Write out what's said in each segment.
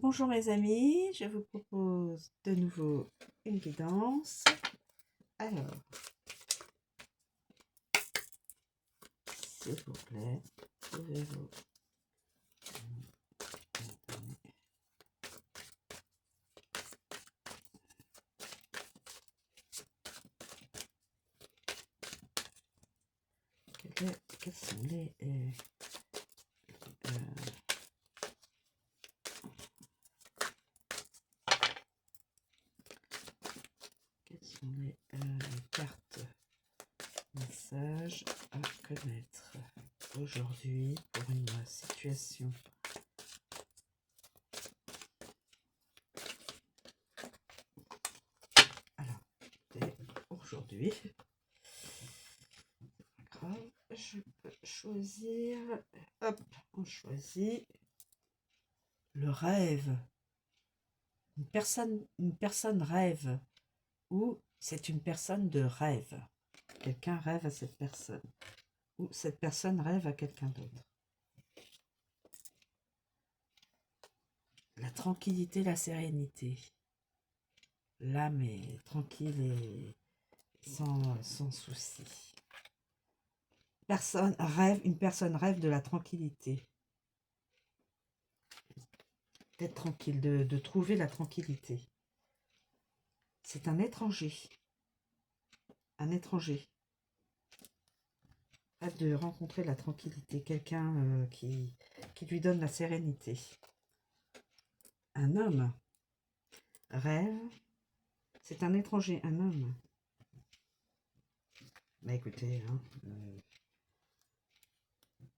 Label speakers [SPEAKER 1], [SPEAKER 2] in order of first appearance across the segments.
[SPEAKER 1] Bonjour mes amis, je vous propose de nouveau une guidance. Alors, s'il vous plaît, pouvez-vous quels sont les cartes messages à connaître aujourd'hui pour une situation? Alors, aujourd'hui, je peux choisir. Hop, on choisit le rêve. Une personne rêve, ou c'est une personne de rêve. Quelqu'un rêve à cette personne, ou cette personne rêve à quelqu'un d'autre. La tranquillité, la sérénité. L'âme est tranquille et sans souci. Une personne rêve de la tranquillité. D'être tranquille, de trouver la tranquillité. C'est un étranger. Un étranger. Rêve de rencontrer la tranquillité. Quelqu'un qui lui donne la sérénité. Un homme rêve. C'est un étranger, un homme. Bah écoutez,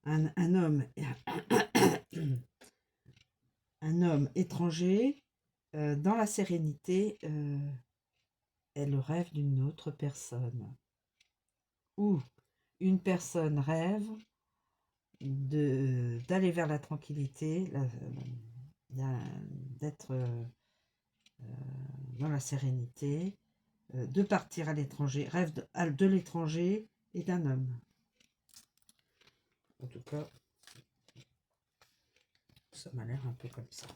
[SPEAKER 1] un homme, un homme étranger dans la sérénité est le rêve d'une autre personne. Ou une personne rêve d'aller vers la tranquillité, d'être dans la sérénité, de partir à l'étranger, rêve de l'étranger et d'un homme. En tout cas, ça m'a l'air un peu comme ça.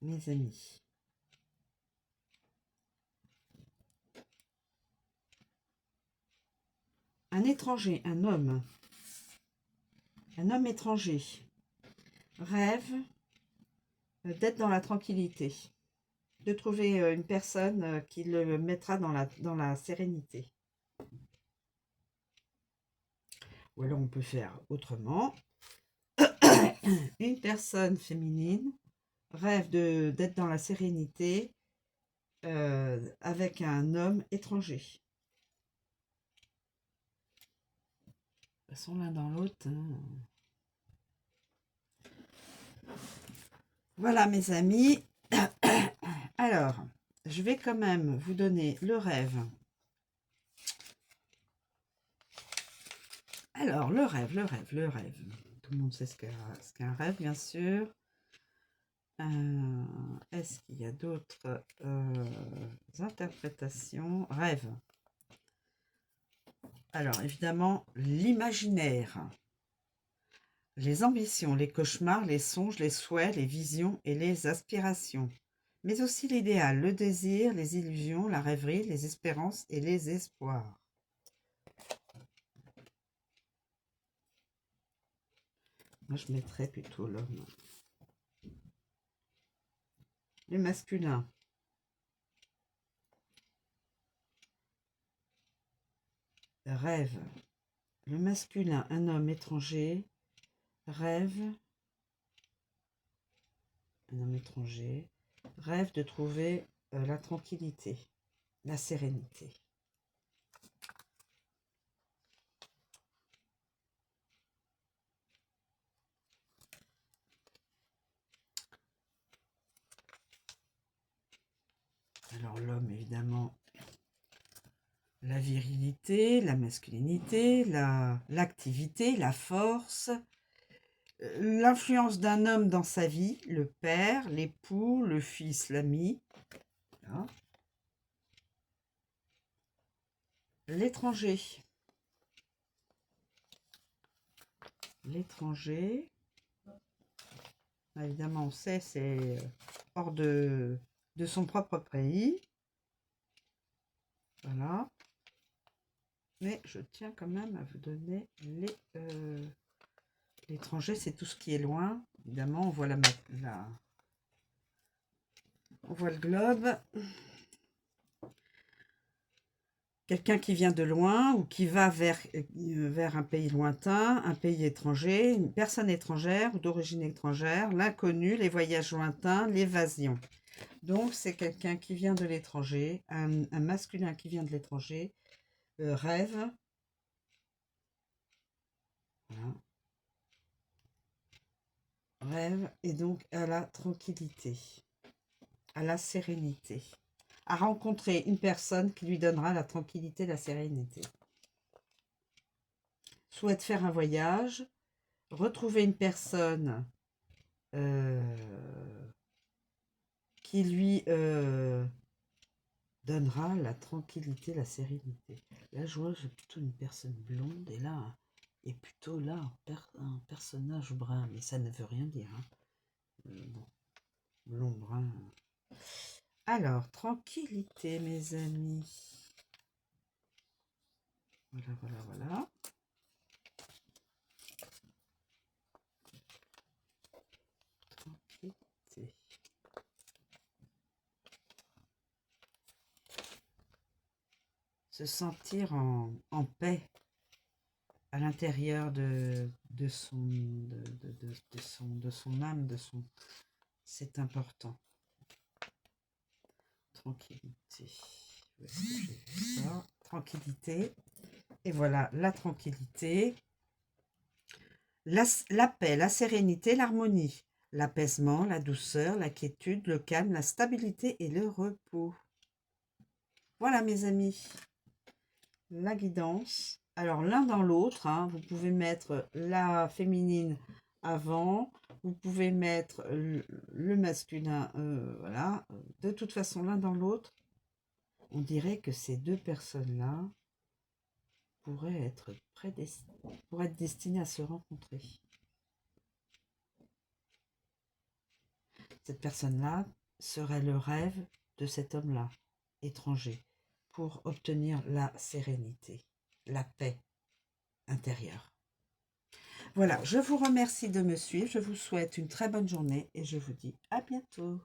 [SPEAKER 1] Mes amis. Un étranger, un homme étranger, rêve d'être dans la tranquillité, de trouver une personne qui le mettra dans la sérénité. Ou alors on peut faire autrement. Une personne féminine rêve d'être dans la sérénité avec un homme étranger. De toute façon, l'un dans l'autre. Voilà mes amis. Alors, je vais quand même vous donner le rêve. Alors, le rêve. Tout le monde sait ce qu'est un rêve, bien sûr. Est-ce qu'il y a d'autres interprétations? Rêve. Alors, évidemment, l'imaginaire. Les ambitions, les cauchemars, les songes, les souhaits, les visions et les aspirations. Mais aussi l'idéal, le désir, les illusions, la rêverie, les espérances et les espoirs. Moi, je mettrais plutôt l'homme. Le masculin. Rêve. Le masculin, un homme étranger. Rêve. Un homme étranger. Rêve de trouver la tranquillité, la sérénité. Alors l'homme, évidemment, la virilité, la masculinité, l'activité, la force, l'influence d'un homme dans sa vie, le père, l'époux, le fils, l'ami. Voilà. l'étranger. L'étranger. Évidemment, on sait, c'est hors de son propre pays. Voilà. Mais je tiens quand même à vous donner l'étranger, c'est tout ce qui est loin. Évidemment, on voit on voit le globe. Quelqu'un qui vient de loin ou qui va vers un pays lointain, un pays étranger, une personne étrangère ou d'origine étrangère, l'inconnu, les voyages lointains, l'évasion. Donc, c'est quelqu'un qui vient de l'étranger, un masculin qui vient de l'étranger, rêve. Voilà. Rêve et donc à la tranquillité, à la sérénité, à rencontrer une personne qui lui donnera la tranquillité, la sérénité. Souhaite faire un voyage, retrouver une personne qui lui donnera la tranquillité, la sérénité. Là, je vois, j'ai plutôt une personne blonde et là, et plutôt là, un personnage brun, mais ça ne veut rien dire. Hein. Bon, blond, brun. Alors, tranquillité, mes amis. Voilà, voilà, voilà. Tranquillité. Se sentir en paix à l'intérieur de son âme, c'est important. Tranquillité. Où est-ce que j'ai vu ça? Tranquillité. Et voilà, la tranquillité. La paix, la sérénité, l'harmonie. L'apaisement, la douceur, la quiétude, le calme, la stabilité et le repos. Voilà mes amis, la guidance. Alors l'un dans l'autre, hein, vous pouvez mettre la féminine avant, vous pouvez mettre le masculin, voilà. De toute façon, l'un dans l'autre, on dirait que ces deux personnes-là pourraient être destinées à se rencontrer. Cette personne-là serait le rêve de cet homme-là, étranger, pour obtenir la sérénité, la paix intérieure. Voilà, je vous remercie de me suivre, je vous souhaite une très bonne journée et je vous dis à bientôt.